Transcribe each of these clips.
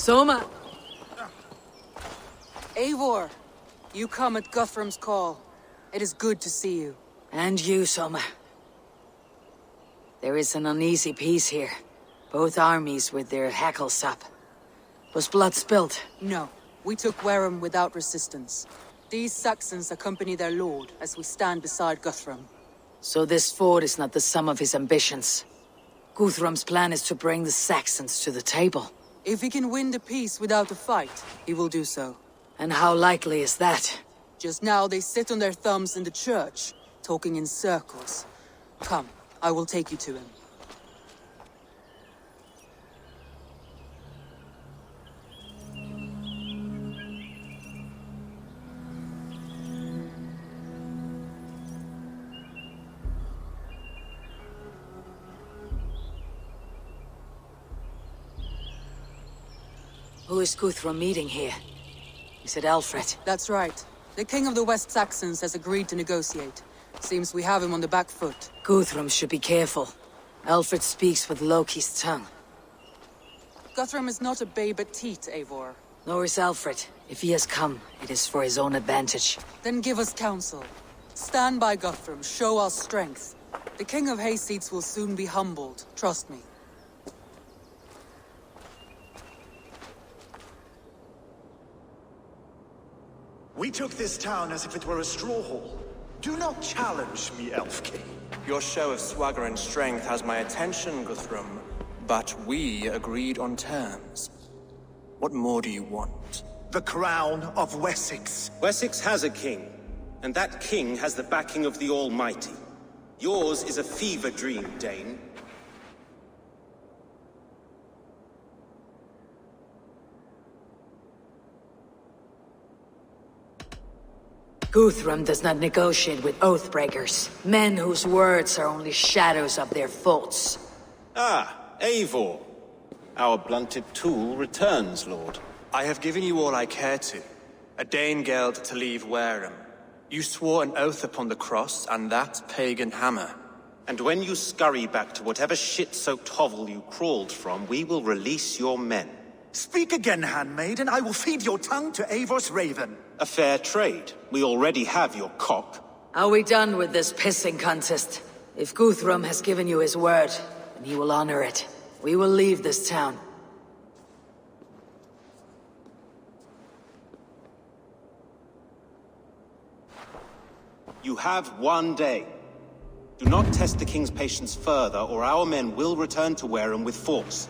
Soma! Eivor, you come at Guthrum's call. It is good to see you. And you, Soma. There is an uneasy peace here. Both armies with their hackles up. Was blood spilled? No, we took Wareham without resistance. These Saxons accompany their lord as we stand beside Guthrum. So this fort is not the sum of his ambitions. Guthrum's plan is to bring the Saxons to the table. If he can win the peace without a fight, he will do so. And how likely is that? Just now they sit on their thumbs in the church, talking in circles. Come, I will take you to him. Who is Guthrum meeting here? Is it Alfred? That's right. The king of the West Saxons has agreed to negotiate. Seems we have him on the back foot. Guthrum should be careful. Alfred speaks with Loki's tongue. Guthrum is not a babe at teat, Eivor. Nor is Alfred. If he has come, it is for his own advantage. Then give us counsel. Stand by Guthrum, show our strength. The king of Hayseeds will soon be humbled, trust me. We took this town as if it were a straw hall. Do not challenge me, Elf King. Your show of swagger and strength has my attention, Guthrum. But we agreed on terms. What more do you want? The crown of Wessex. Wessex has a king, and that king has the backing of the Almighty. Yours is a fever dream, Dane. Guthrum does not negotiate with oathbreakers. Men whose words are only shadows of their faults. Ah, Eivor. Our blunted tool returns, Lord. I have given you all I care to. A Danegeld to leave Wareham. You swore an oath upon the cross, and that pagan hammer. And when you scurry back to whatever shit-soaked hovel you crawled from, we will release your men. Speak again, handmaid, and I will feed your tongue to Eivor's raven. A fair trade. We already have your cock. Are we done with this pissing contest? If Guthrum has given you his word, then he will honor it. We will leave this town. You have 1 day. Do not test the king's patience further, or our men will return to Wareham with force.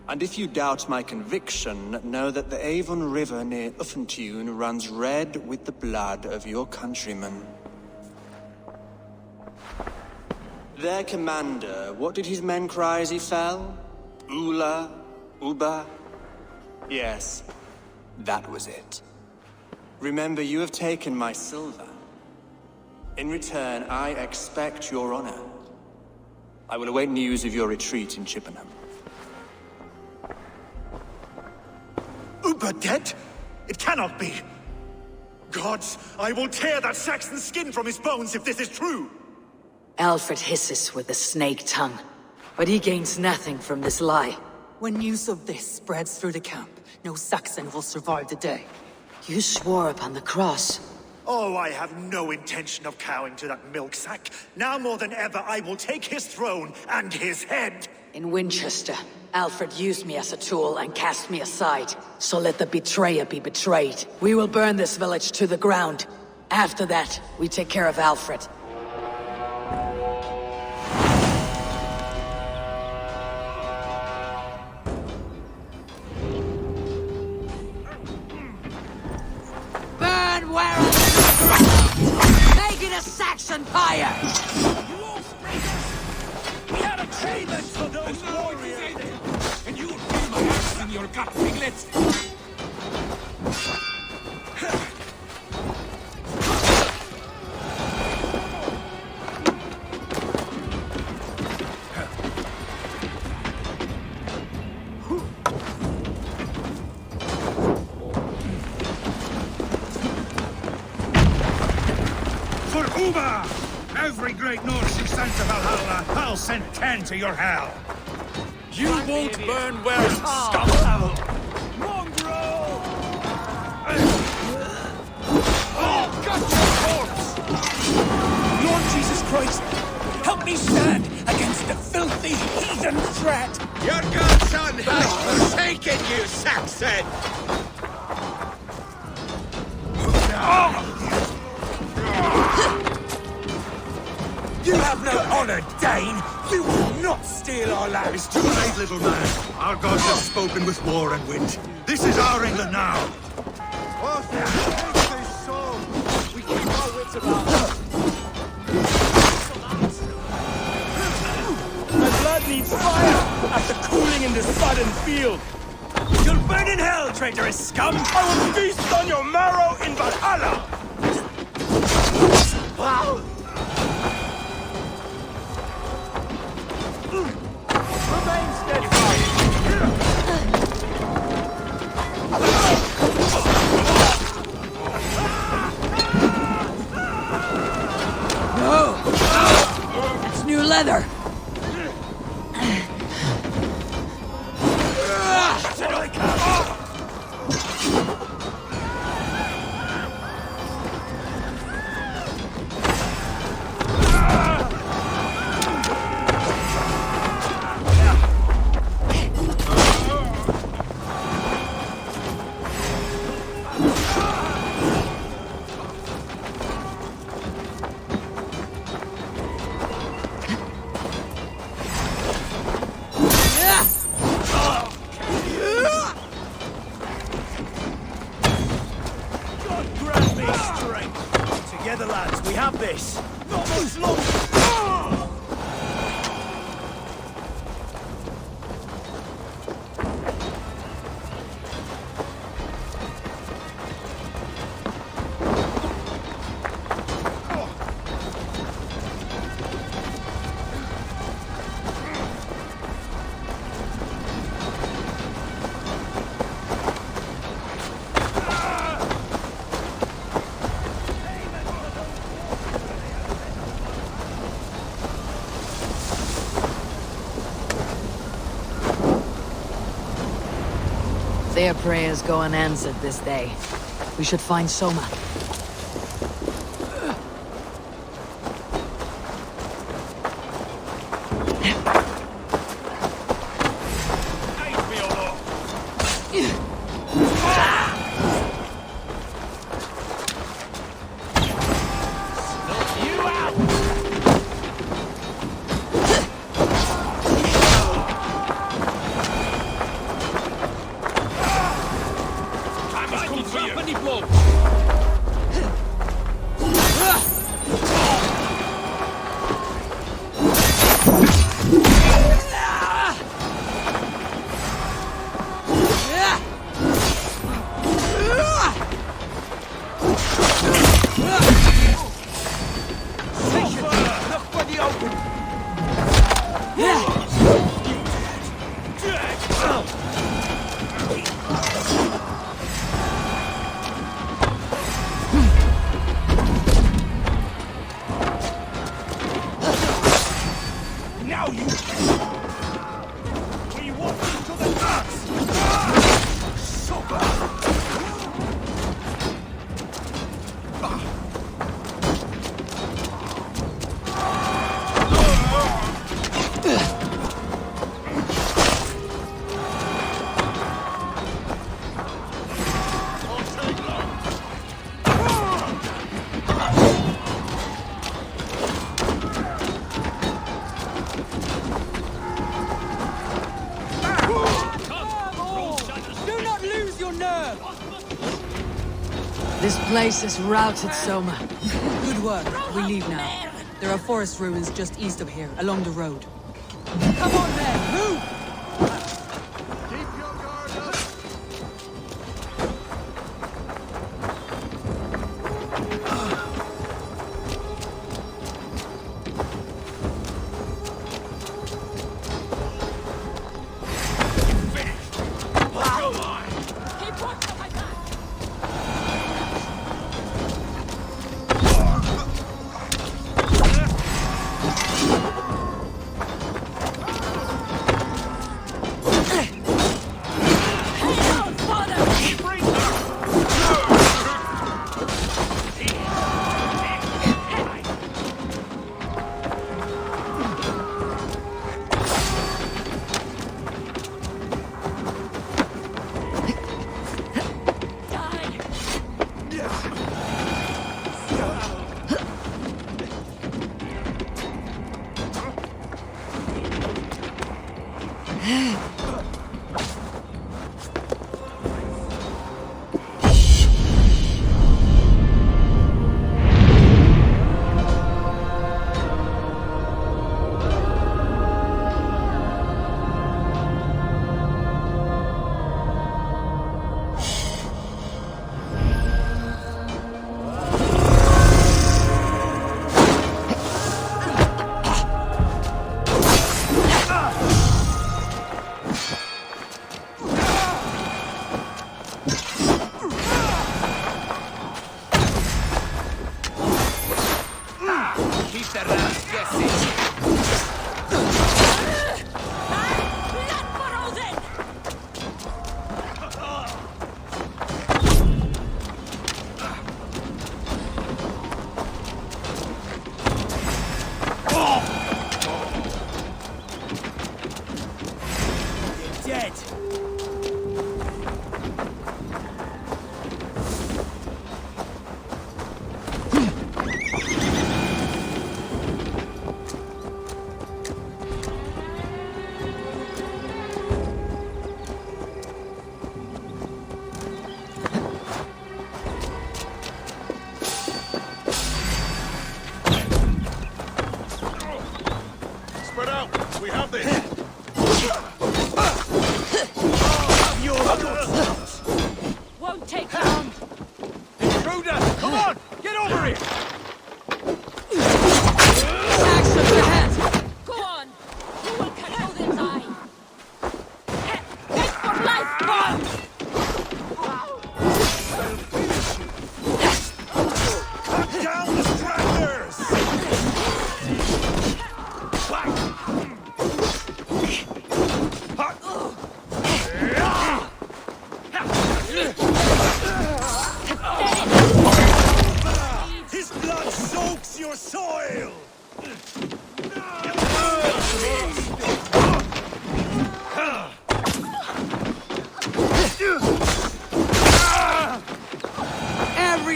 And if you doubt my conviction, know that the Avon River near Uffentune runs red with the blood of your countrymen. Their commander, what did his men cry as he fell? Ula? Uba? Yes, that was it. Remember, you have taken my silver. In return, I expect your honor. I will await news of your retreat in Chippenham. Uber dead? It cannot be. Gods, I will tear that Saxon skin from his bones if this is true. Alfred hisses with a snake tongue, but he gains nothing from this lie. When news of this spreads through the camp, no Saxon will survive the day. You swore upon the cross. Oh, I have no intention of cowing to that milk sack. Now more than ever, I will take his throne and his head. In Winchester, Alfred used me as a tool and cast me aside. So let the betrayer be betrayed. We will burn this village to the ground. After that, we take care of Alfred. Burn Wareham! Make it a Saxon pyre! We have a payment for those warriors! And you will feel my axe in your gut, piglets! For Uber! Every great Norse who sent to Valhalla, I'll send 10 to your hell! You won't burn well, scum! Mongrel! Oh, cut your corpse! Lord Jesus Christ, help me stand against the filthy heathen threat! Your godson has forsaken you, Saxon! You have no honor, Dane! You will not steal our land! It's too late, little man. Our gods have spoken with war and wind. This is our England now. We keep our wits about us. My blood needs fire after cooling in this sodden field. You'll burn in hell, traitorous scum! I will feast on your marrow in Valhalla! Remain steadfast! No! It's new leather! Together, lads, we have this! Not much longer! Their prayers go unanswered this day. We should find Soma. This place is routed, Soma. Good work. We leave now. There are forest ruins just east of here, along the road. Come on then, move! Keep your guard up!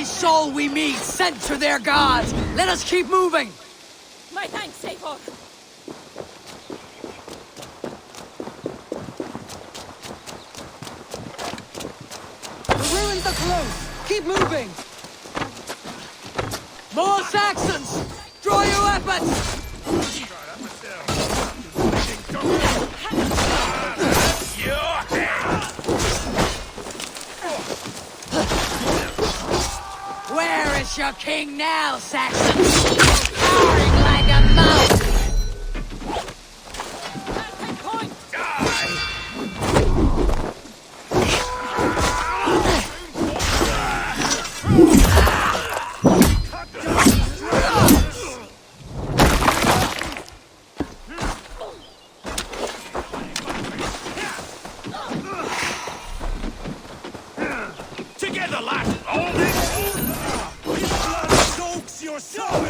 Soul we meet sent to their gods. Let us keep moving. My thanks, Savor. The ruins are close. Keep moving. More Saxons! Draw your weapons! Where is your king now, Saxon? Roaring like a mouse! Take point! Together, lad! All this! His blood soaks your soul!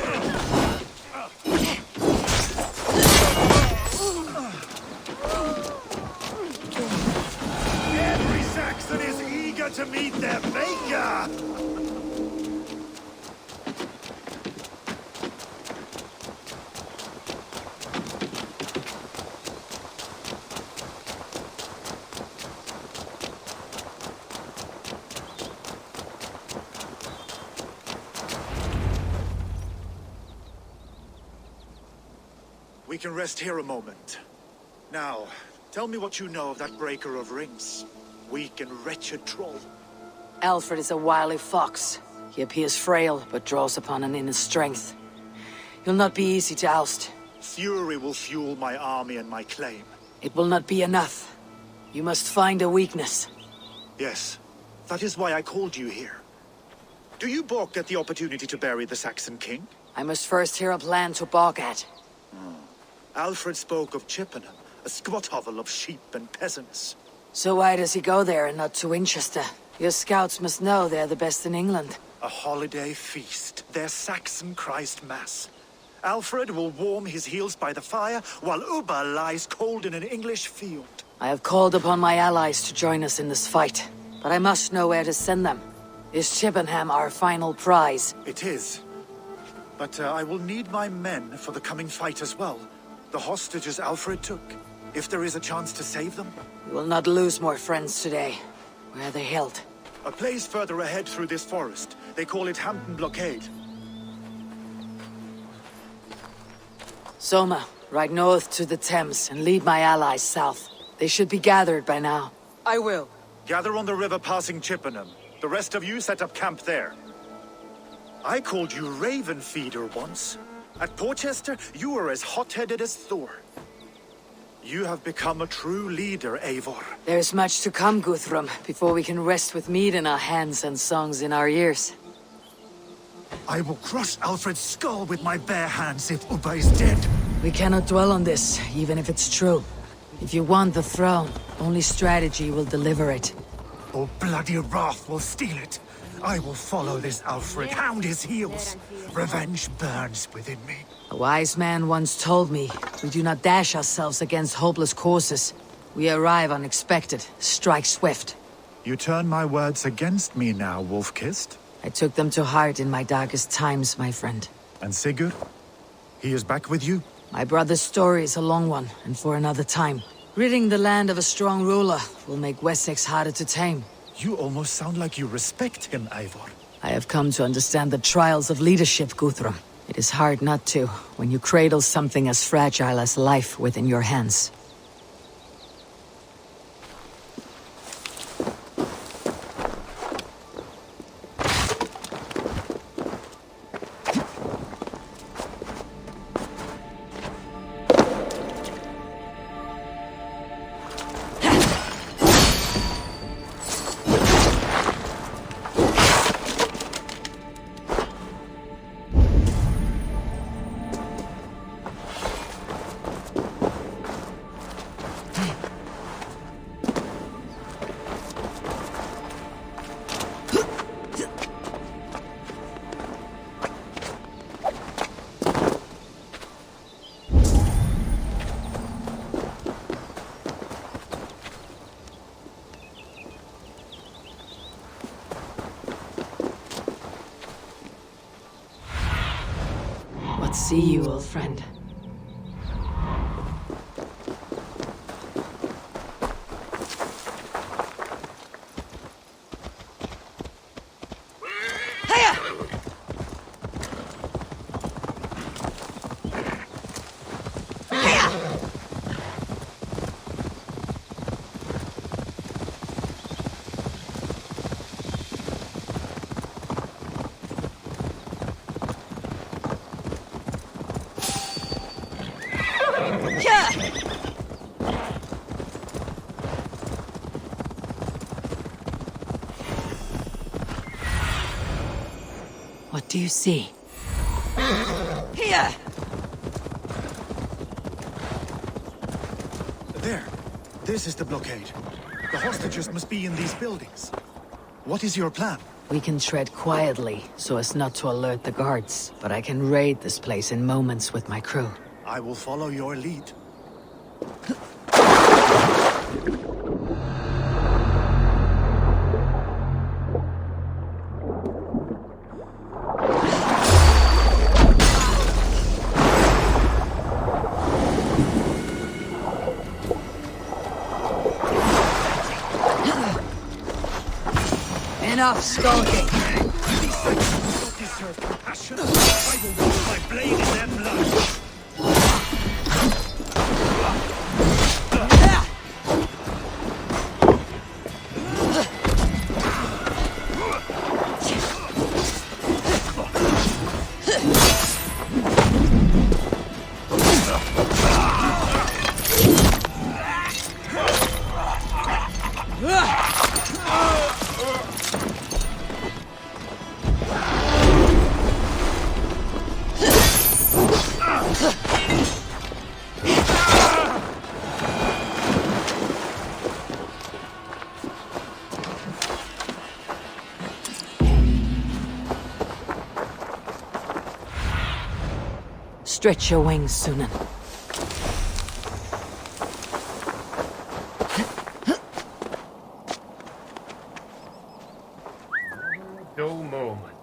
Every Saxon is eager to meet their maker! We can rest here a moment. Now, tell me what you know of that breaker of rings. Weak and wretched troll. Alfred is a wily fox. He appears frail, but draws upon an inner strength. He'll not be easy to oust. Fury will fuel my army and my claim. It will not be enough. You must find a weakness. Yes, that is why I called you here. Do you balk at the opportunity to bury the Saxon king? I must first hear a plan to balk at. Alfred spoke of Chippenham, a squat hovel of sheep and peasants. So why does he go there and not to Winchester? Your scouts must know they're the best in England. A holiday feast, their Saxon Christ Mass. Alfred will warm his heels by the fire, while Uba lies cold in an English field. I have called upon my allies to join us in this fight, but I must know where to send them. Is Chippenham our final prize? It is. But I will need my men for the coming fight as well. The hostages Alfred took. if there is a chance to save them? We will not lose more friends today. Where are they held? A place further ahead through this forest. They call it Hampton Blockade. Soma, ride north to the Thames and lead my allies south. They should be gathered by now. I will. Gather on the river passing Chippenham. The rest of you set up camp there. I called you Raven Feeder once. At Porchester, you were as hot-headed as Thor. You have become a true leader, Eivor. There's much to come, Guthrum, before we can rest with meat in our hands and songs in our ears. I will crush Alfred's skull with my bare hands if Ubba is dead. We cannot dwell on this, even if it's true. If you want the throne, only strategy will deliver it. Or bloody wrath will steal it. I will follow this Alfred, hound his heels. Revenge burns within me. A wise man once told me, we do not dash ourselves against hopeless courses. We arrive unexpected, strike swift. You turn my words against me now, Wolf-Kissed? I took them to heart in my darkest times, my friend. And Sigurd? He is back with you? My brother's story is a long one, and for another time. Ridding the land of a strong ruler will make Wessex harder to tame. You almost sound like you respect him, Eivor. I have come to understand the trials of leadership, Guthrum. It is hard not to, when you cradle something as fragile as life within your hands. What see you, old friend? What do you see? Here! There. This is the blockade. The hostages must be in these buildings. What is your plan? We can tread quietly, so as not to alert the guards, but I can raid this place in moments with my crew. I will follow your lead. Enough skulking! These saints do not deserve compassion. I will wash my blade in their blood. Stretch your wings, Sunan. No moment.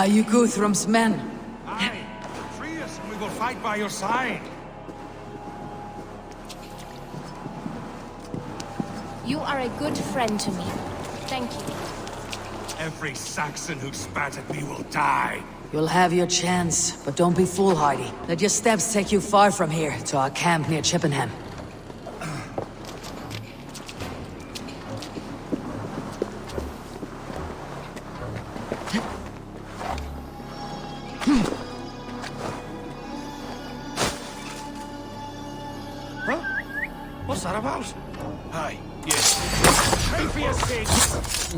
Are you Guthrum's men? Aye. Free us and we will fight by your side. You are a good friend to me. Thank you. Every Saxon who spat at me will die. You'll have your chance, but don't be foolhardy. Let your steps take you far from here, to our camp near Chippenham. Huh? What's that about? Aye, yes. Pray for your sins!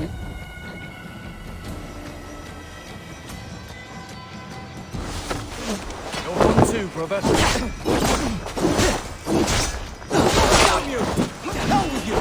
You're one too, brother. Damn you! Hell with you!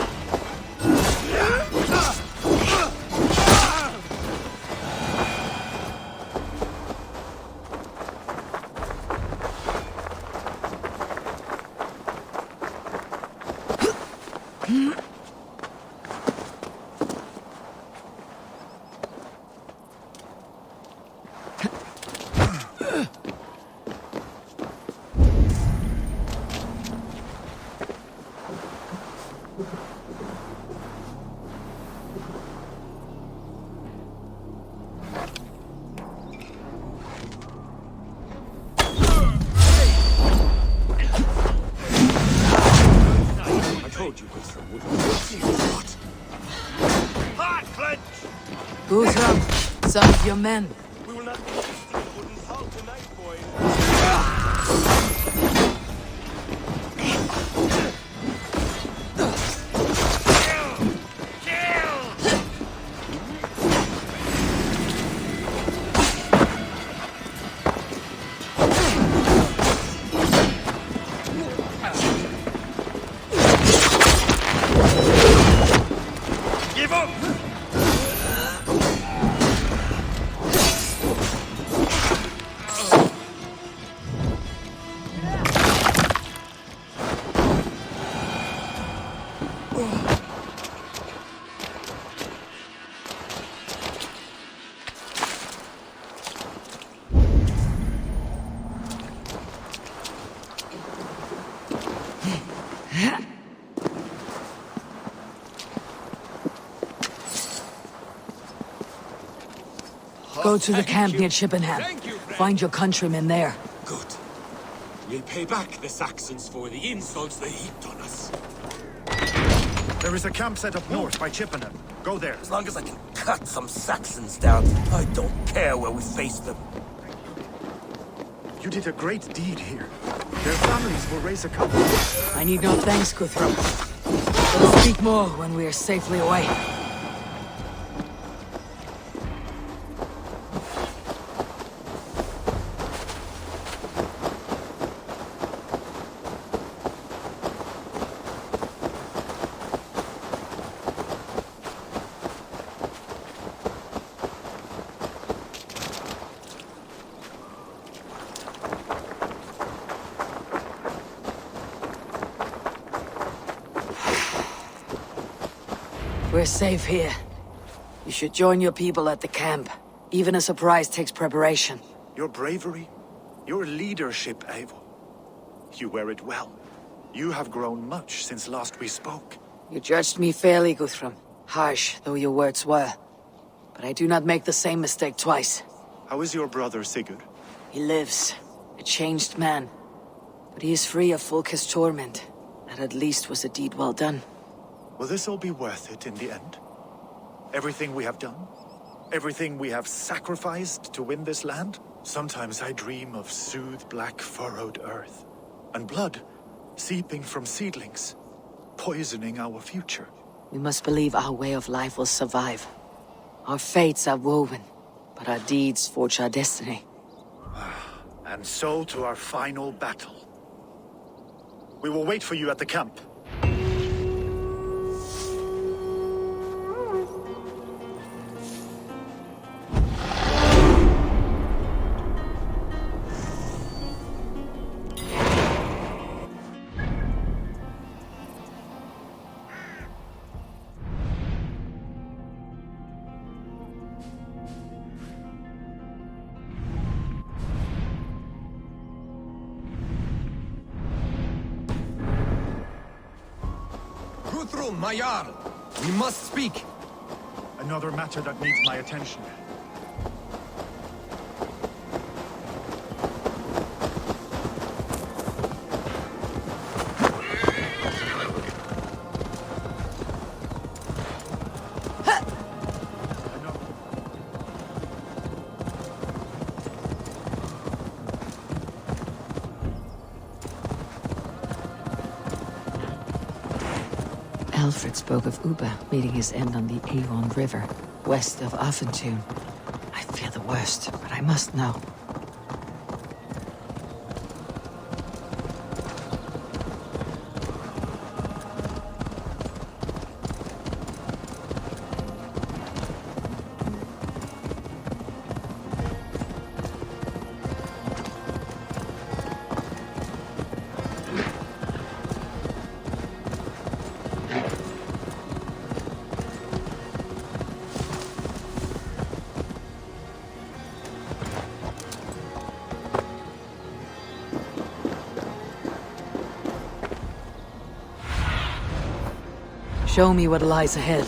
Guthrum, some of your men. We will not be interested in wooden hull tonight, boys. Give up! Go to the camp near Chippenham. Find your countrymen there. Good. We'll pay back the Saxons for the insults they heaped on us. There is a camp set up north by Chippenham. Go there. As long as I can cut some Saxons down, I don't care where we face them. You did a great deed here. Their families will raise a couple. I need no thanks, Guthrum. We'll speak more when we are safely away. We're safe here. You should join your people at the camp. Even a surprise takes preparation. Your bravery, your leadership, Eivor. You wear it well. You have grown much since last we spoke. You judged me fairly, Guthrum. Harsh though your words were. But I do not make the same mistake twice. How is your brother, Sigurd? He lives, a changed man. But he is free of Fulke's torment. That at least was a deed well done. Will this all be worth it in the end? Everything we have done? Everything we have sacrificed to win this land? Sometimes I dream of soothed black furrowed earth. And blood seeping from seedlings, poisoning our future. We must believe our way of life will survive. Our fates are woven, but our deeds forge our destiny. And so to our final battle. We will wait for you at the camp. Guthrum, my Jarl! We must speak! Another matter that needs my attention. Alfred spoke of Uba meeting his end on the Avon River, west of Offentune. I fear the worst, but I must know. Show me what lies ahead.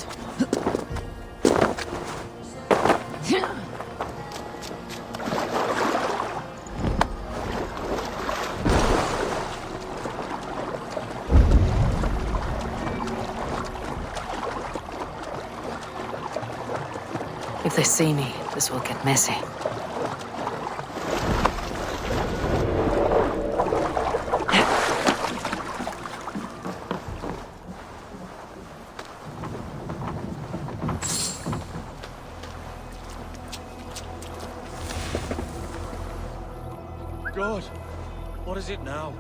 If they see me, this will get messy. God, what is it now?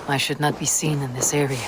I should not be seen in this area.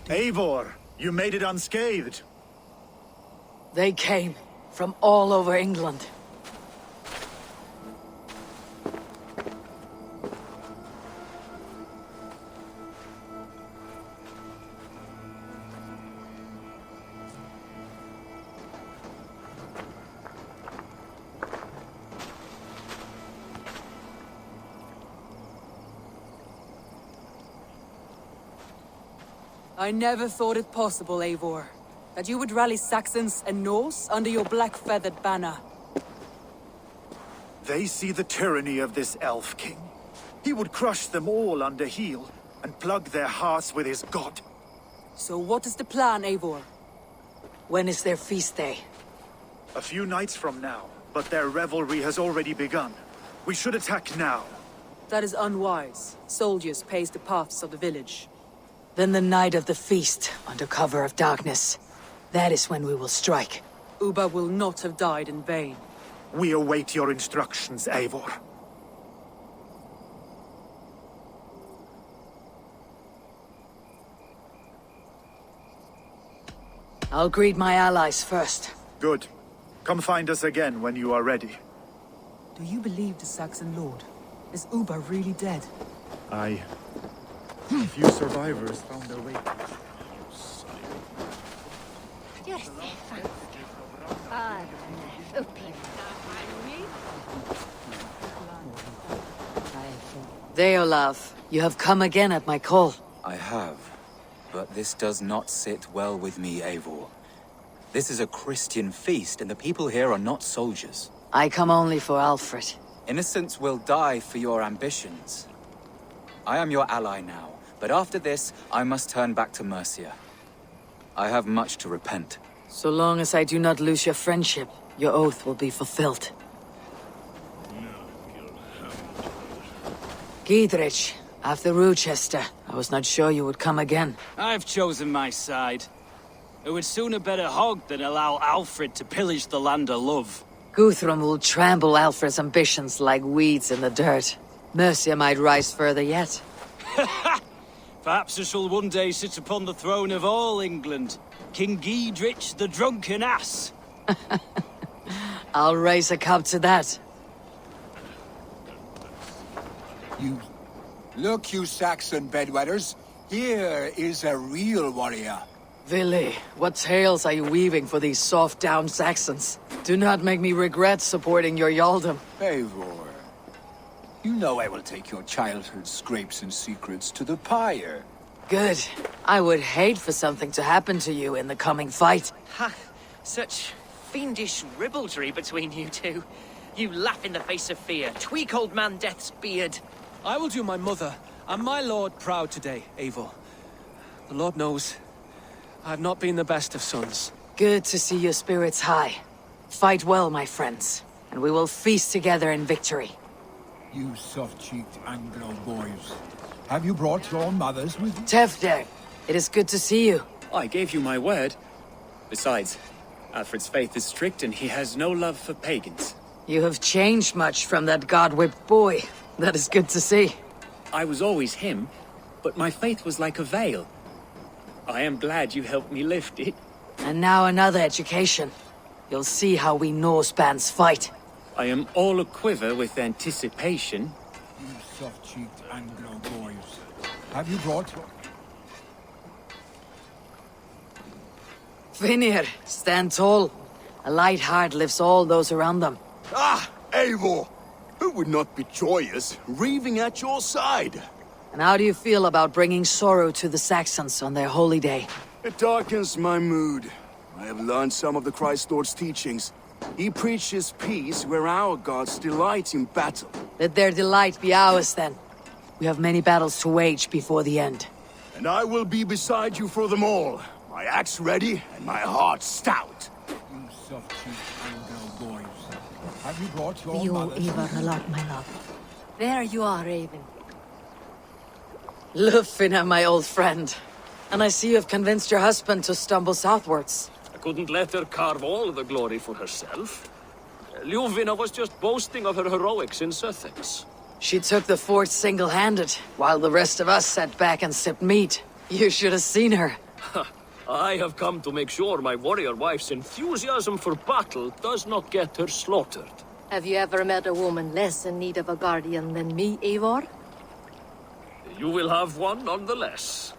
Eivor, you made it unscathed. They came from all over England. I never thought it possible, Eivor, that you would rally Saxons and Norse under your black-feathered banner. They see the tyranny of this elf king. He would crush them all under heel and plug their hearts with his god. So what is the plan, Eivor? When is their feast day? A few nights from now, but their revelry has already begun. We should attack now. That is unwise. Soldiers pace the paths of the village. Then the night of the feast, under cover of darkness. That is when we will strike. Ubba will not have died in vain. We await your instructions, Eivor. I'll greet my allies first. Good. Come find us again when you are ready. Do you believe the Saxon lord? Is Ubba really dead? A few survivors found their way. Deolav, you have come again at my call. I have, but this does not sit well with me, Eivor. This is a Christian feast, and the people here are not soldiers. I come only for Alfred. Innocents will die for your ambitions. I am your ally now, but after this, I must turn back to Mercia. I have much to repent. So long as I do not lose your friendship, your oath will be fulfilled. Giedrich, after Rochester, I was not sure you would come again. I've chosen my side. It would sooner bet a hog than allow Alfred to pillage the land of love. Guthrum will trample Alfred's ambitions like weeds in the dirt. Mercia might rise further yet. Perhaps it shall one day sit upon the throne of all England. King Giedrich the drunken ass. I'll raise a cup to that. Look, you Saxon bedwetters. Here is a real warrior. Vili, what tales are you weaving for these soft-down Saxons? Do not make me regret supporting your Yaldom. Eivor, you know I will take your childhood scrapes and secrets to the pyre. Good. I would hate for something to happen to you in the coming fight. Ha! Such fiendish ribaldry between you two. You laugh in the face of fear, tweak old man Death's beard. I will do my mother and my lord proud today, Eivor. The Lord knows I have not been the best of sons. Good to see your spirits high. Fight well, my friends, and we will feast together in victory. You soft-cheeked Anglo boys. Have you brought your mothers with you? Tefder, it is good to see you. I gave you my word. Besides, Alfred's faith is strict and he has no love for pagans. You have changed much from that god-whipped boy. That is good to see. I was always him, but my faith was like a veil. I am glad you helped me lift it. And now another education. You'll see how we Norse bands fight. I am all aquiver with anticipation. You soft-cheeked Anglo boys. Have you brought your... Vinir, stand tall. A light heart lifts all those around them. Ah, Eivor! Who would not be joyous, raving at your side? And how do you feel about bringing sorrow to the Saxons on their holy day? It darkens my mood. I have learned some of the Christ Lord's teachings. He preaches peace where our gods delight in battle. Let their delight be ours, then. We have many battles to wage before the end. And I will be beside you for them all. My axe ready and my heart stout. You soft-cheeked Anglo boys. Have you brought your You mothers Eivor with a you? lot, my love. There you are, Raven. Lufina, my old friend. And I see you have convinced your husband to stumble southwards. I couldn't let her carve all the glory for herself. Ljuvina was just boasting of her heroics in Sussex. She took the fort single-handed, while the rest of us sat back and sipped mead. You should have seen her. I have come to make sure my warrior wife's enthusiasm for battle does not get her slaughtered. Have you ever met a woman less in need of a guardian than me, Eivor? You will have one nonetheless.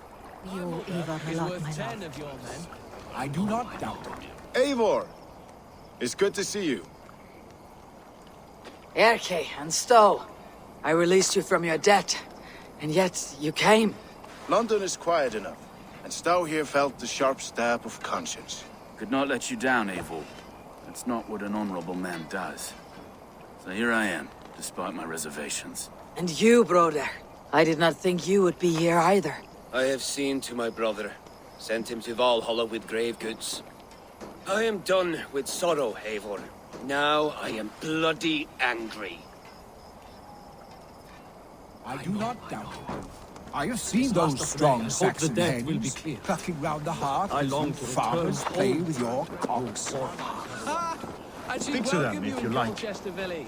You owe Eivor a lot, my love. I do not doubt it. Eivor! It's good to see you. Erke and Stowe, I released you from your debt, and yet you came. London is quiet enough, and Stowe here felt the sharp stab of conscience. Could not let you down, Eivor. That's not what an honorable man does. So here I am, despite my reservations. And you, brother. I did not think you would be here either. I have seen to my brother, sent him to Valhalla with grave goods. I am done with sorrow, Eivor. Now I am bloody angry. I do not doubt it. I have seen those strong Saxon hens plucking round the hearth as you farmers play with your cocks. Speak to them if you like.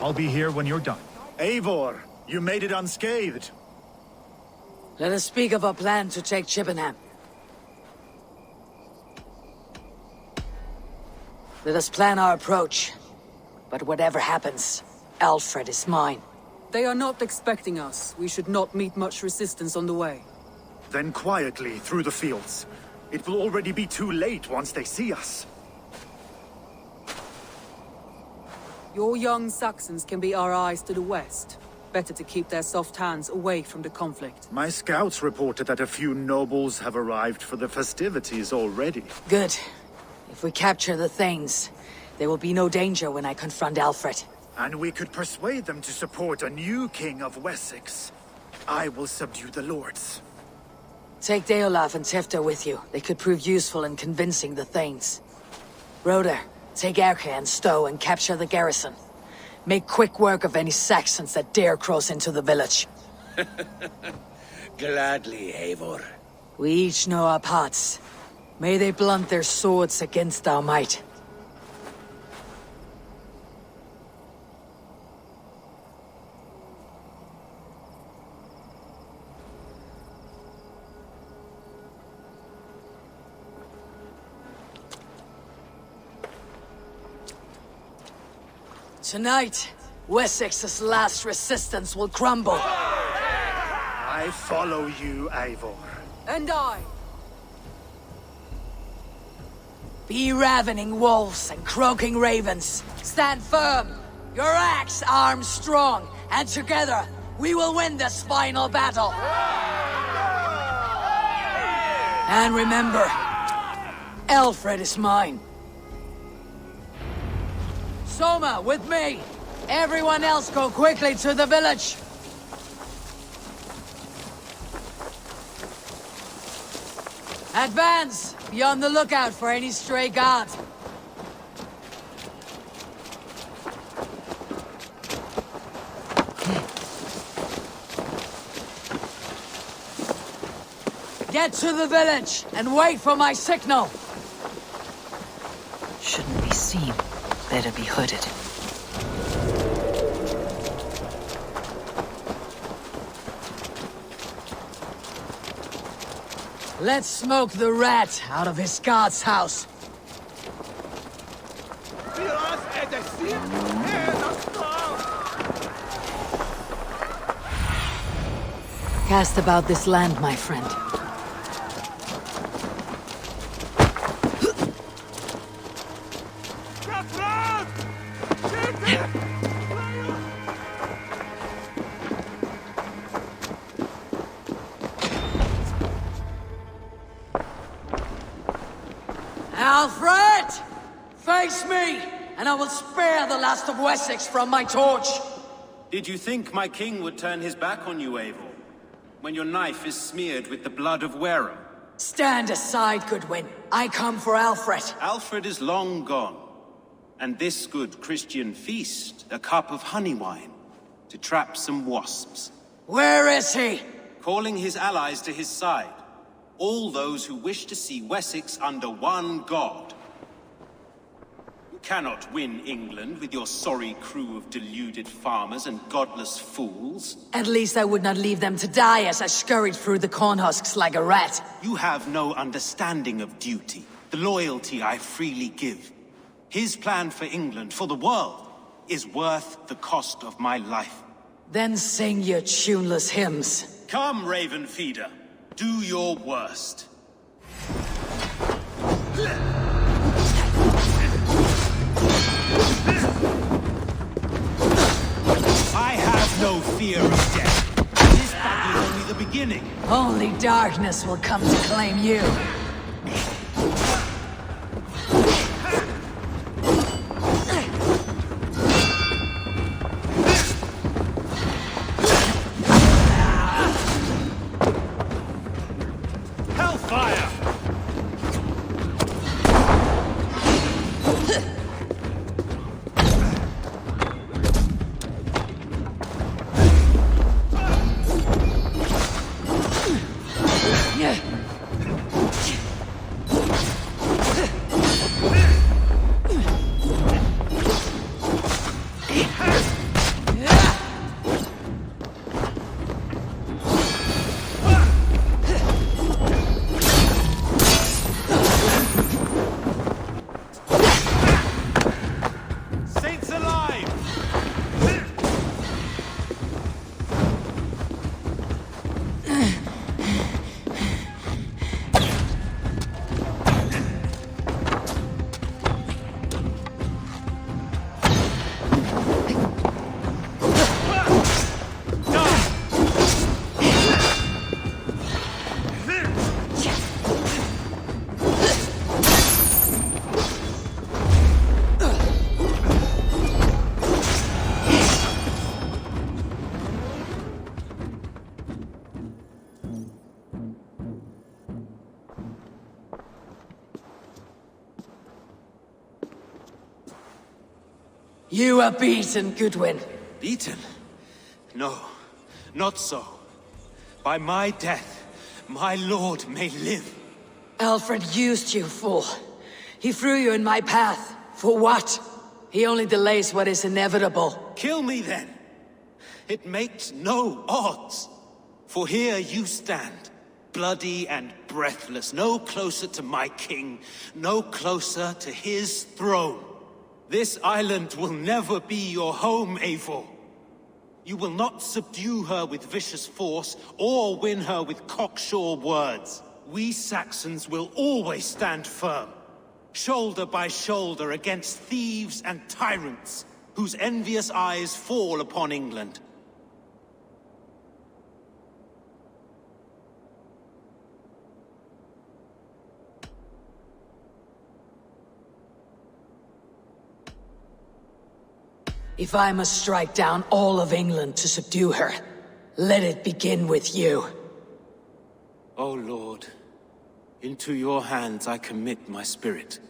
I'll be here when you're done. Eivor, you made it unscathed. Let us speak of a plan to take Chippenham. Let us plan our approach. But whatever happens, Alfred is mine. They are not expecting us. We should not meet much resistance on the way. Then quietly through the fields. It will already be too late once they see us. Your young Saxons can be our eyes to the west. Better to keep their soft hands away from the conflict. My scouts reported that a few nobles have arrived for the festivities already. Good. If we capture the Thanes, there will be no danger when I confront Alfred. And we could persuade them to support a new king of Wessex. I will subdue the lords. Take Deolaf and Tifta with you. They could prove useful in convincing the Thanes. Rhoda, take Erke and Stowe and capture the garrison. Make quick work of any Saxons that dare cross into the village. Gladly, Eivor. We each know our parts. May they blunt their swords against our might. Tonight, Wessex's last resistance will crumble. I follow you, Eivor. And I. Be ravening wolves and croaking ravens. Stand firm. Your axe arms strong. And together, we will win this final battle. And remember, Alfred is mine. Soma, with me! Everyone else go quickly to the village! Advance! Be on the lookout for any stray guards. Get to the village and wait for my signal! Shouldn't be seen. Better be hooded. Let's smoke the rat out of his guard's house. Cast about this land, my friend. Alfred! Face me, and I will spare the last of Wessex from my torch! Did you think my king would turn his back on you, Eivor? When your knife is smeared with the blood of Wareham? Stand aside, Goodwin. I come for Alfred. Alfred is long gone. And this good Christian feast, a cup of honey wine, to trap some wasps. Where is he? Calling his allies to his side. All those who wish to see Wessex under one god. cannot win England with your sorry crew of deluded farmers and godless fools. At least I would not leave them to die as I scurried through the corn husks like a rat. You have no understanding of duty, the loyalty I freely give. His plan for England, for the world, is worth the cost of my life. Then sing your tuneless hymns. Come, Raven Feeder. Do your worst. I have no fear of death. This battle is only the beginning. Only darkness will come to claim you. You are beaten, Goodwin. Beaten? No, not so. By my death, my lord may live. Alfred used you, fool. He threw you in my path. For what? He only delays what is inevitable. Kill me then. It makes no odds. For here you stand, bloody and breathless, no closer to my king, no closer to his throne. This island will never be your home, Eivor. You will not subdue her with vicious force, or win her with cocksure words. We Saxons will always stand firm, shoulder by shoulder against thieves and tyrants, whose envious eyes fall upon England. If I must strike down all of England to subdue her, let it begin with you. O Lord, into your hands I commit my spirit.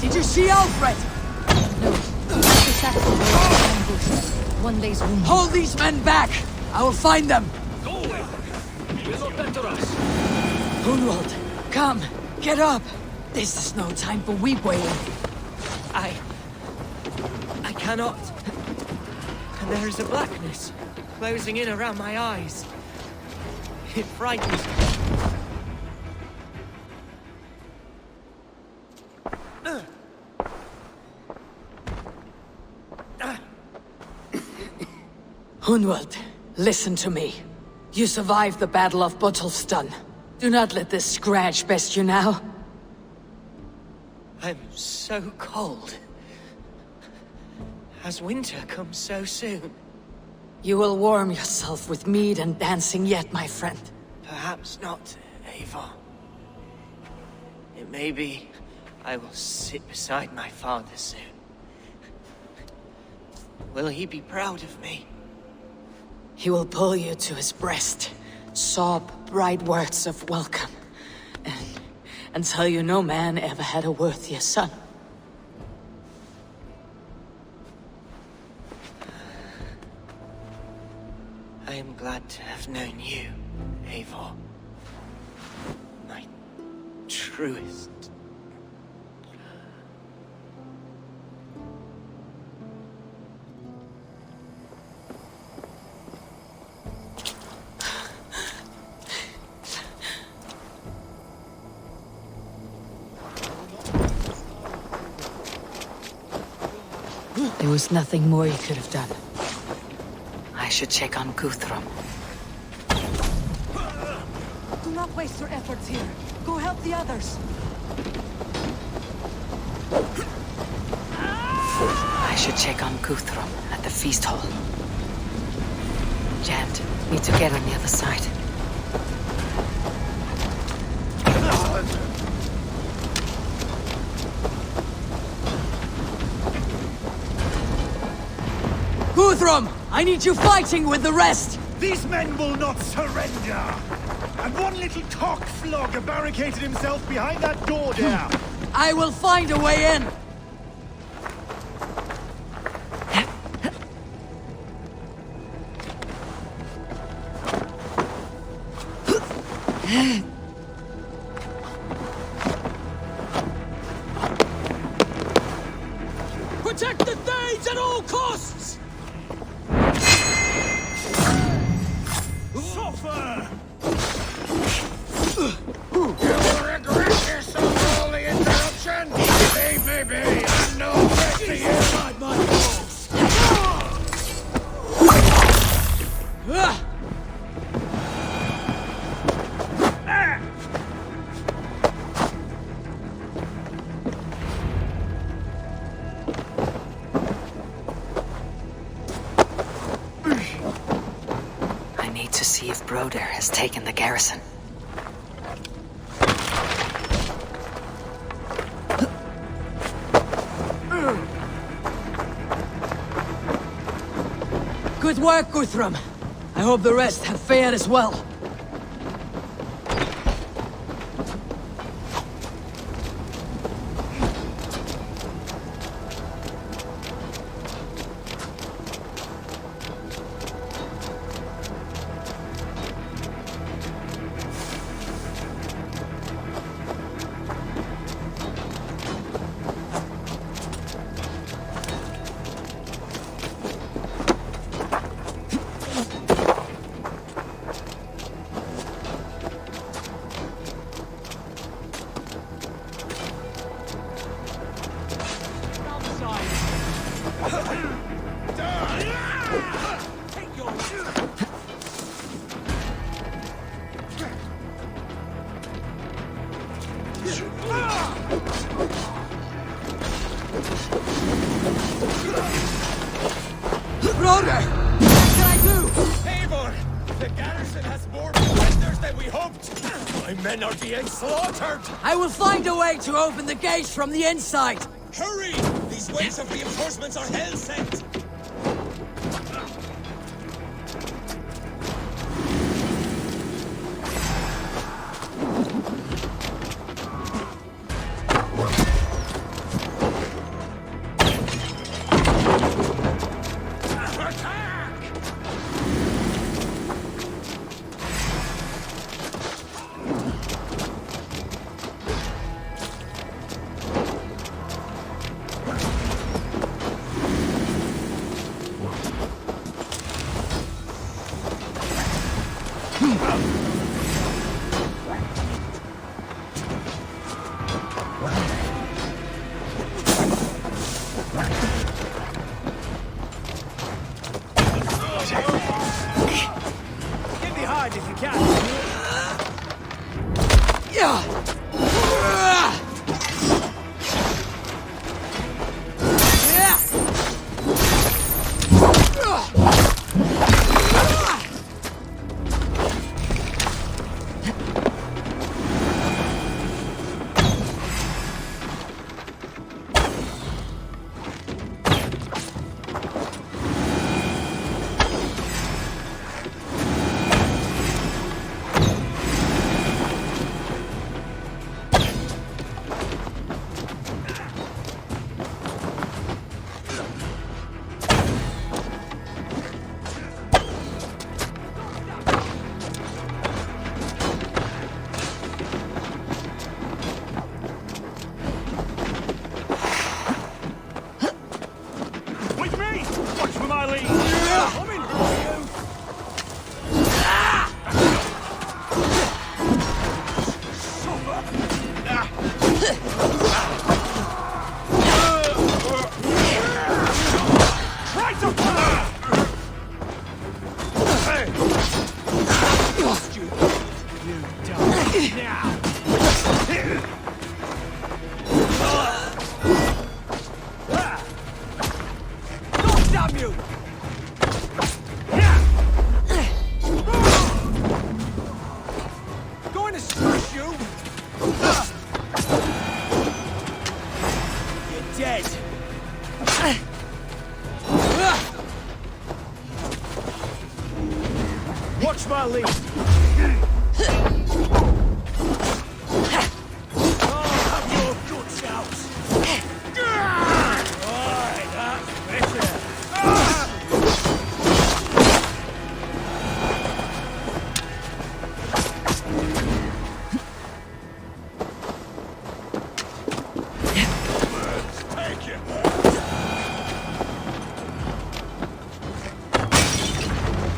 Did you see Alfred? No. The Saxons were ambushed. One day's wounded. Hold these men back! I will find them! Go away! You will not enter us. Hunwald, come! Get up! This is no time for weep wailing. I cannot. And there is a blackness closing in around my eyes. It frightens me. Hunwald, listen to me. You survived the Battle of Botolfston. Do not let this scratch best you now. I'm so cold. Has winter come so soon? You will warm yourself with mead and dancing yet, my friend. Perhaps not, Eivor. It may be I will sit beside my father soon. Will he be proud of me? He will pull you to his breast, sob bright words of welcome, and tell you no man ever had a worthier son. I am glad to have known you, Eivor. My truest. There was nothing more you could have done. I should check on Guthrum. Do not waste your efforts here. Go help the others. I should check on Guthrum at the feast hall. Jant, need to get on the other side. Guthrum! I need you fighting with the rest! These men will not surrender! And one little cock flogger barricaded himself behind that door there! I will find a way in! Protect the Thanes at all costs! Suffer! You will regret this of all the interruption! Leave me be! I'm no threat to you! Inside my balls! I need to see if Broder has taken the garrison. Good work, Guthrum. I hope the rest have fared as well. Brother! What can I do? Eivor! The garrison has more defenders than we hoped! My men are being slaughtered! I will find a way to open the gates from the inside! Hurry! These waves of reinforcements are hell-sent! Watch my lead!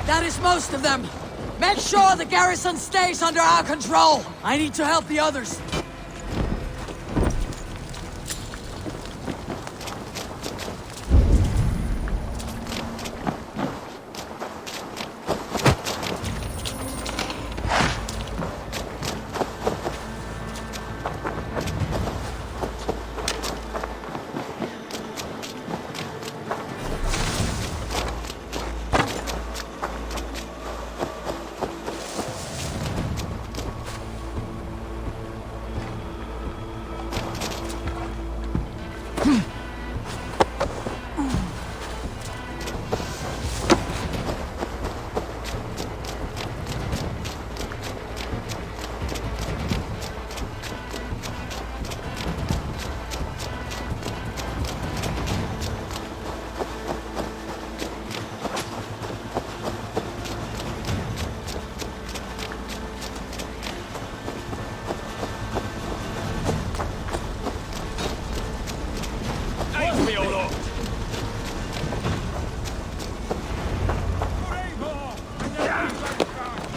That is most of them! Make sure the garrison stays under our control! I need to help the others!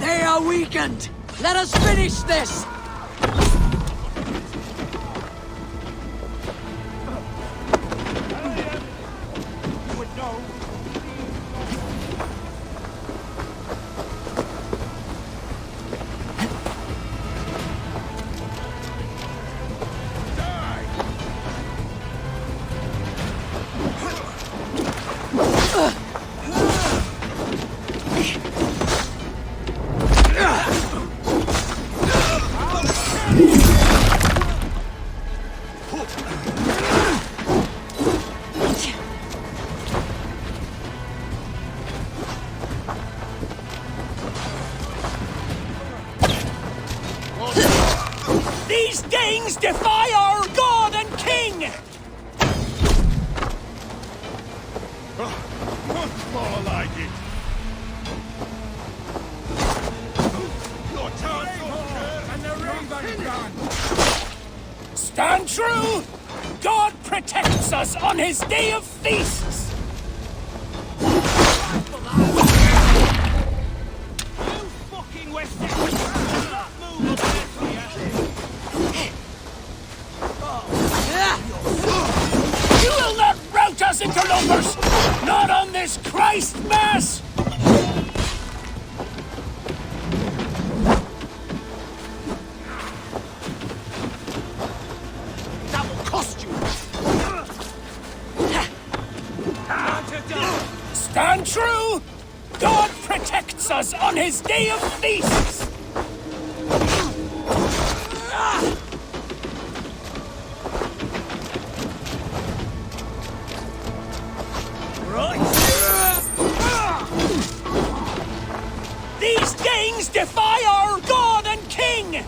They are weakened! Let us finish this! These Danes defy our god and king! Much more like it. Your turn, and the Raven gun. Stand true! God protects us on his day of feasts! You fucking Western! Not move up there for you! You will not rout us, interlopers! Not on this Christ Mass! That will cost you! Stand true! God protects us on his day of feasts! These Danes defy our god and king!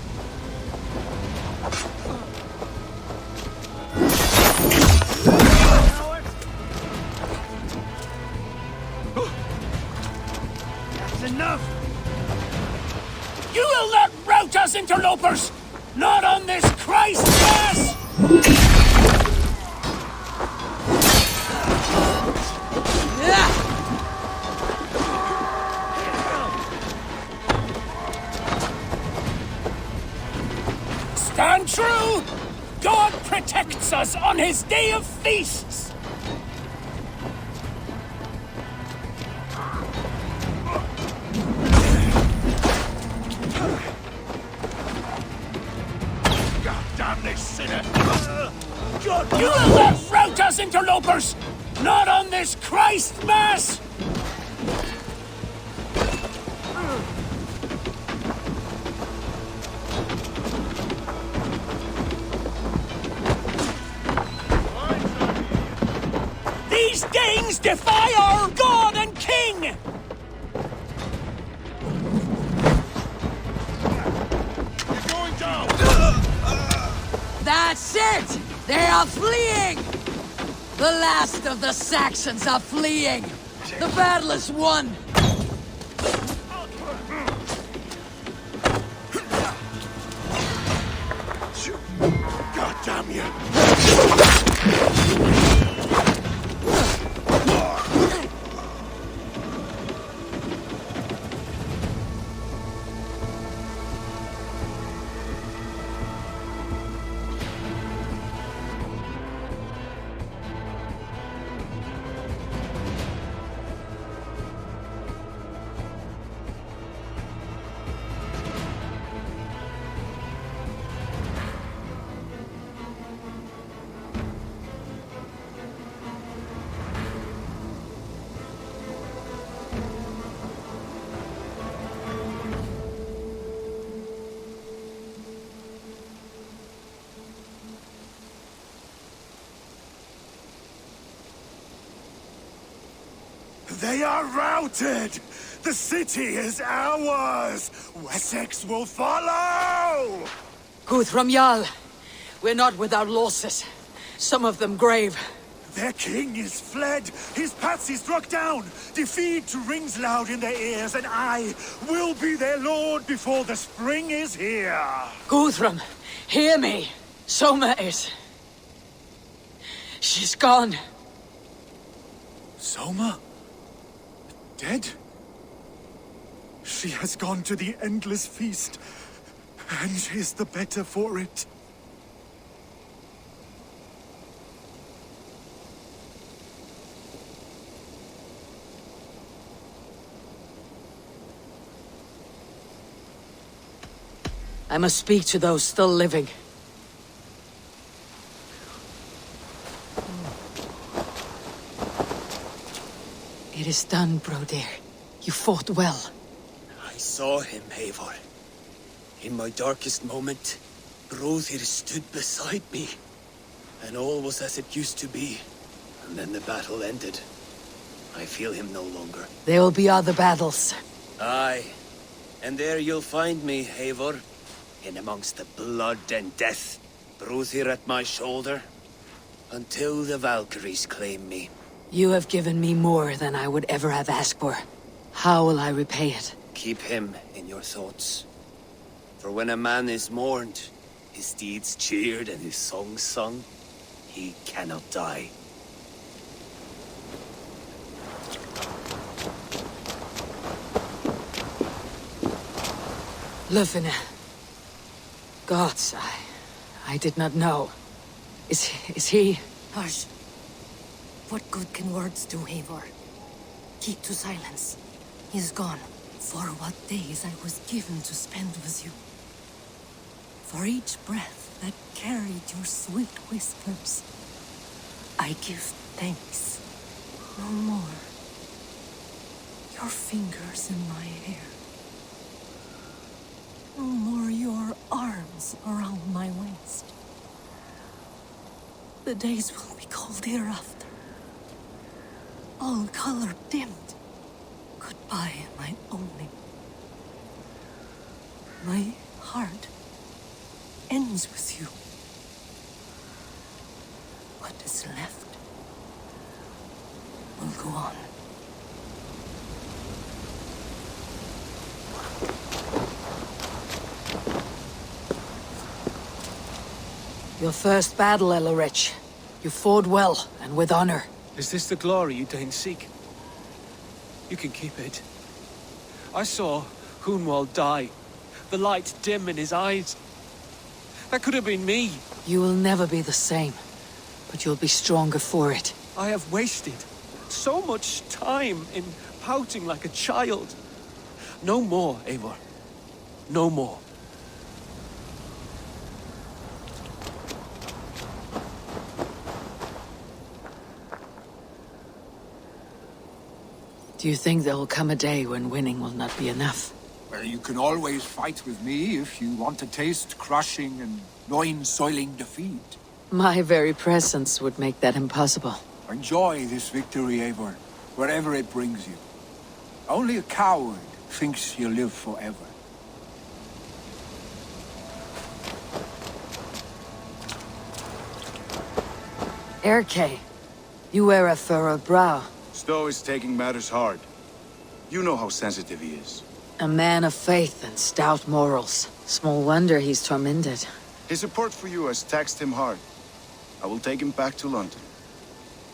That's enough! You will not rout us, interlopers! Not on this Christ Mass! Stand true! God protects us on his day of feasts! God damn this sinner! You will not rout us, interlopers! Not on this Christ Mass! These Danes defy our god and king! You're going down! That's it! They are fleeing! The last of the Saxons are fleeing! The battle is won! God damn you! They are routed! The city is ours! Wessex will follow! Guthrum Jarl, we're not without losses. Some of them grave. Their king is fled! His patsy struck down! Defeat rings loud in their ears, and I will be their lord before the spring is here! Guthrum, hear me. Soma is... she's gone. Soma? Dead? She has gone to the endless feast, and is the better for it. I must speak to those still living. It is done, Brodir. You fought well. I saw him, Eivor. In my darkest moment, Brodir stood beside me. And all was as it used to be. And then the battle ended. I feel him no longer. There will be other battles. Aye. And there you'll find me, Eivor. in amongst the blood and death, Brother at my shoulder, until the Valkyries claim me. You have given me more than I would ever have asked for. How will I repay it? Keep him in your thoughts. For when a man is mourned, his deeds cheered and his songs sung, he cannot die. Lufina. Gods, I did not know. Is he... Hush. What good can words do, Eivor? Keep to silence. He is gone. For what days I was given to spend with you. For each breath that carried your sweet whispers, I give thanks. No more. Your fingers in my hair. No more your arms around my waist. The days will be cold hereafter. All color dimmed. Goodbye, my only. My heart ends with you. What is left will go on. Your first battle, Elorich. You fought well, and with honor. Is this the glory you deign seek? You can keep it. I saw Hunwald die. The light dim in his eyes. That could have been me. You will never be the same, but you'll be stronger for it. I have wasted so much time in pouting like a child. No more, Eivor. No more. Do you think there will come a day when winning will not be enough? Well, you can always fight with me if you want to taste crushing and loin-soiling defeat. My very presence would make that impossible. Enjoy this victory, Eivor, wherever it brings you. Only a coward thinks he'll live forever. Erke, you wear a furrowed brow. Stowe is taking matters hard. You know how sensitive he is. A man of faith and stout morals. Small wonder he's tormented. His support for you has taxed him hard. I will take him back to London.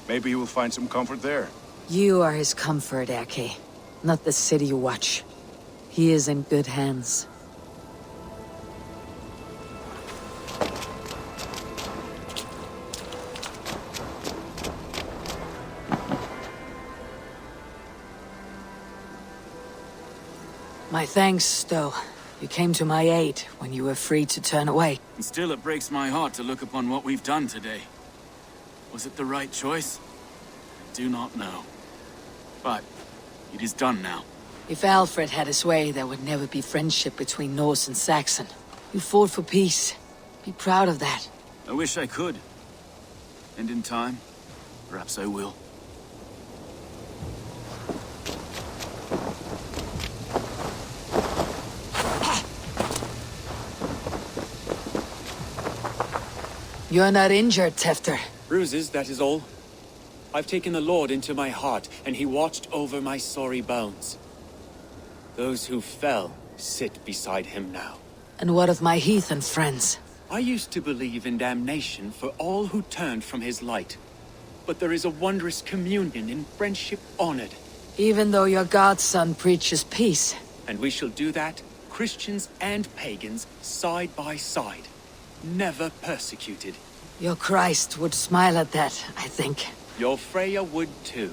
Maybe he will find some comfort there. You are his comfort, Erke. Not the city you watch. He is in good hands. My thanks, Stowe. You came to my aid when you were free to turn away. And still it breaks my heart to look upon what we've done today. Was it the right choice? I do not know. But it is done now. If Alfred had his way, there would never be friendship between Norse and Saxon. You fought for peace. Be proud of that. I wish I could. And in time, perhaps I will. You're not injured, Tefter. Bruises, that is all. I've taken the Lord into my heart, and he watched over my sorry bones. Those who fell sit beside him now. And what of my heathen friends? I used to believe in damnation for all who turned from his light. But there is a wondrous communion in friendship honored. Even though your godson preaches peace. And we shall do that, Christians and pagans, side by side. Never persecuted. Your Christ would smile at that, I think. Your Freya would too.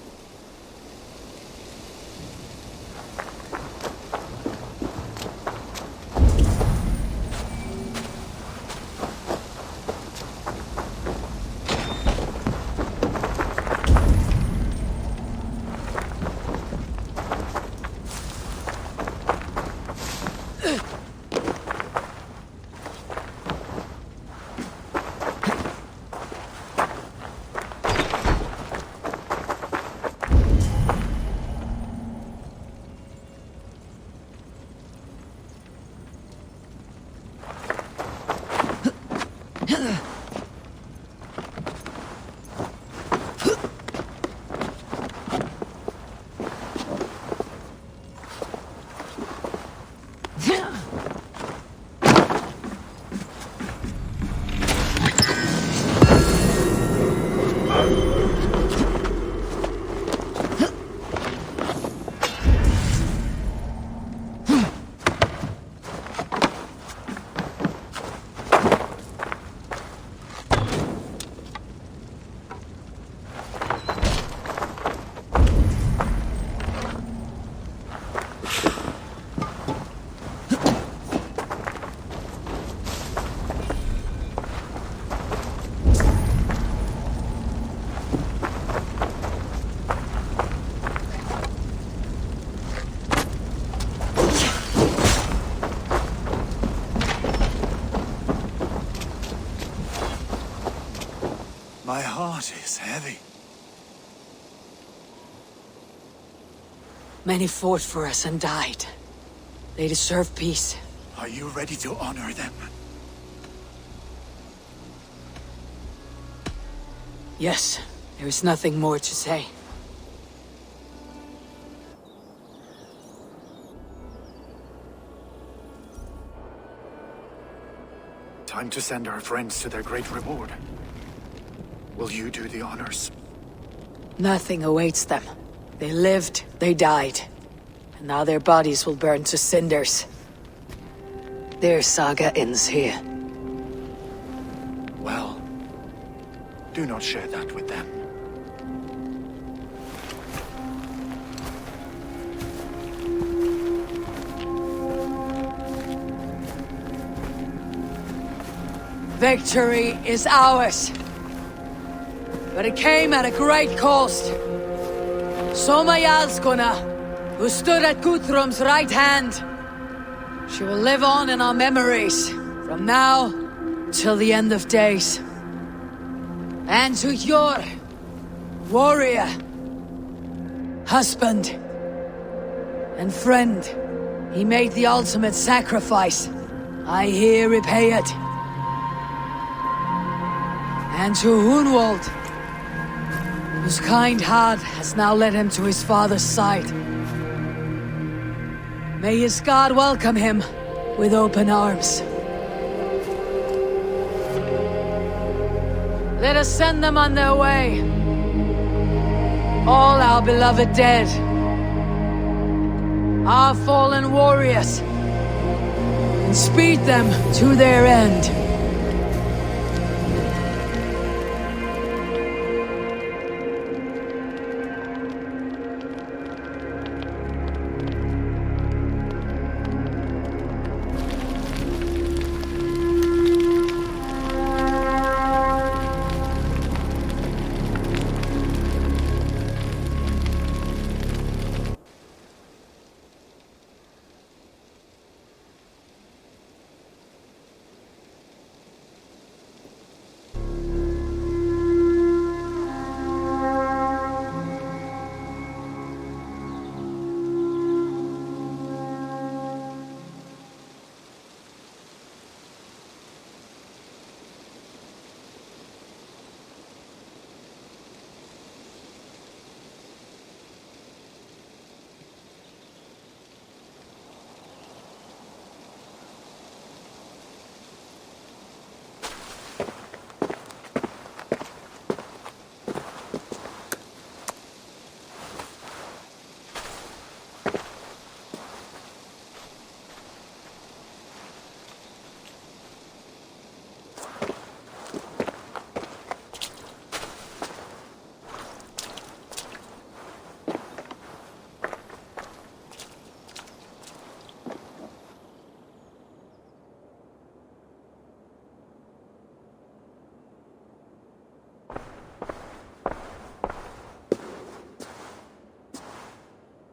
My heart is heavy. Many fought for us and died. They deserve peace. Are you ready to honor them? Yes, there is nothing more to say. Time to send our friends to their great reward. Will you do the honors? Nothing awaits them. They lived, they died. And now their bodies will burn to cinders. Their saga ends here. Well, do not share that with them. Victory is ours. But it came at a great cost. Soma Jarlskona, who stood at Guthrum's right hand. She will live on in our memories, from now till the end of days. And to Yor, warrior, husband, and friend, he made the ultimate sacrifice. I here repay it. And to Hunwald, whose kind heart has now led him to his father's side. May his God welcome him with open arms. Let us send them on their way. All our beloved dead. Our fallen warriors. And speed them to their end.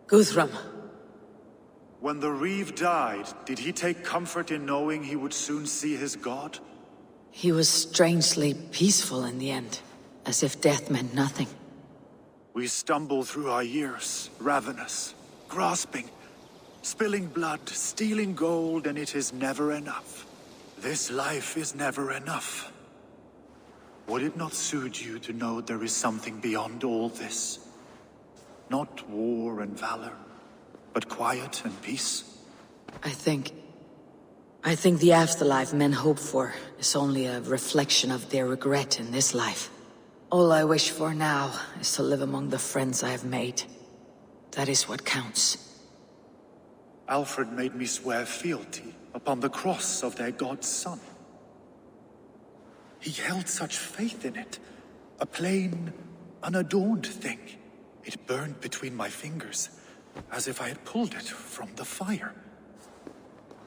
Guthrum. When the Reeve died, did he take comfort in knowing he would soon see his god? He was strangely peaceful in the end, as if death meant nothing. We stumble through our years, ravenous, grasping, spilling blood, stealing gold, and it is never enough. This life is never enough. Would it not suit you to know there is something beyond all this? Not war and valor, but quiet and peace? I think the afterlife men hope for is only a reflection of their regret in this life. All I wish for now is to live among the friends I have made. That is what counts. Alfred made me swear fealty upon the cross of their god's son. He held such faith in it, a plain, unadorned thing. It burned between my fingers, as if I had pulled it from the fire.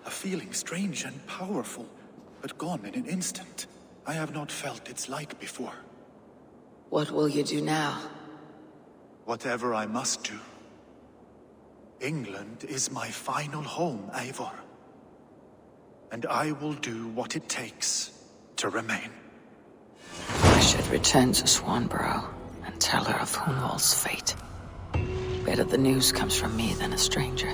A feeling strange and powerful, but gone in an instant. I have not felt its like before. What will you do now? Whatever I must do. England is my final home, Eivor. And I will do what it takes to remain. should return to Swanborough and tell her of Hunwald's fate. Better the news comes from me than a stranger.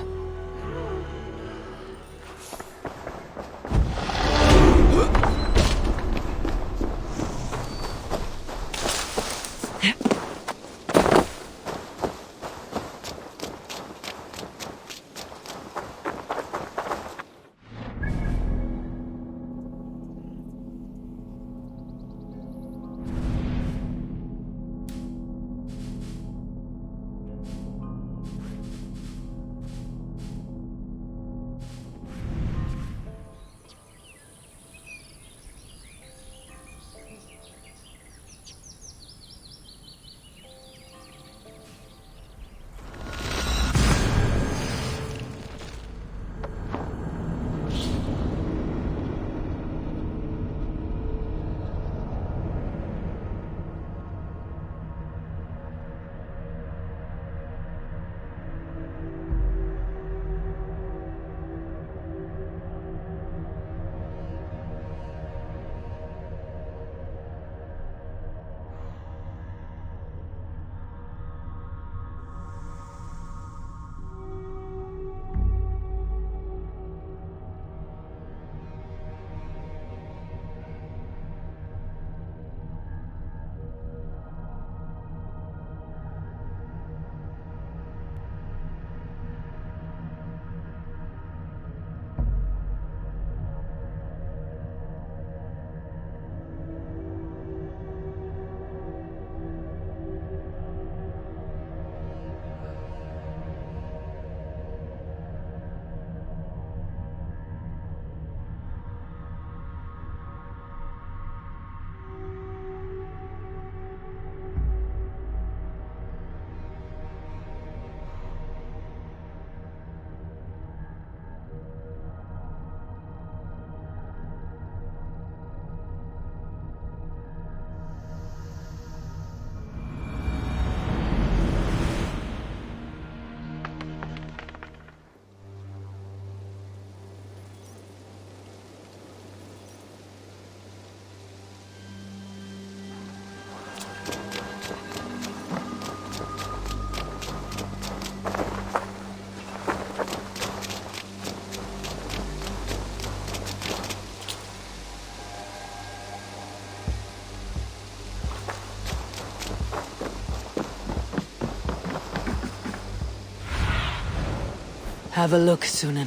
Have a look, Sunan.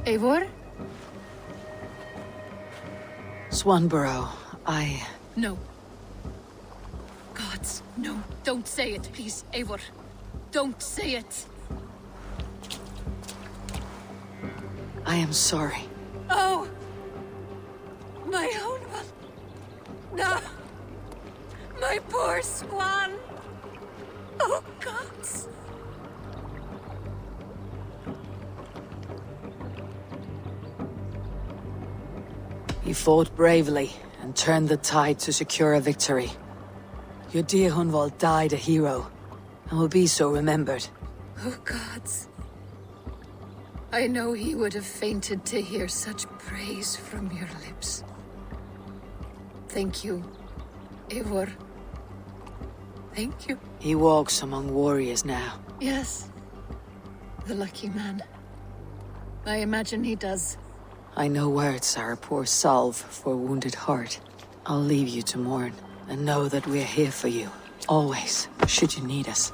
Eivor? Swanborough, No. Gods, no. Don't say it, please, Eivor. Don't say it. I am sorry. Oh! My own one. No! My poor swan! Oh, gods! You fought bravely and turned the tide to secure a victory. Your dear Hunwald died a hero, and will be so remembered. Oh, gods. I know he would have fainted to hear such praise from your lips. Thank you, Eivor. Thank you. He walks among warriors now. Yes. The lucky man. I imagine he does. I know words are a poor salve for a wounded heart. I'll leave you to mourn, and know that we're here for you, always, should you need us.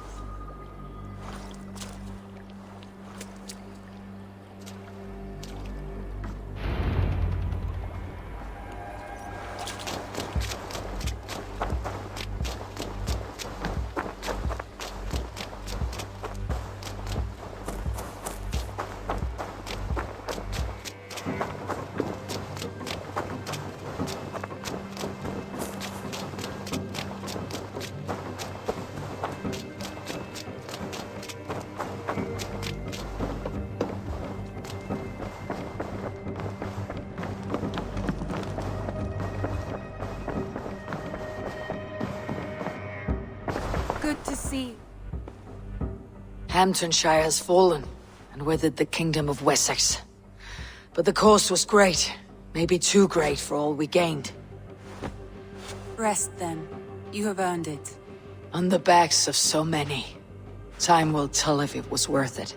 be? Hamptonshire has fallen, and with it the Kingdom of Wessex. But the cost was great. Maybe too great for all we gained. Rest then. You have earned it. On the backs of so many. Time will tell if it was worth it.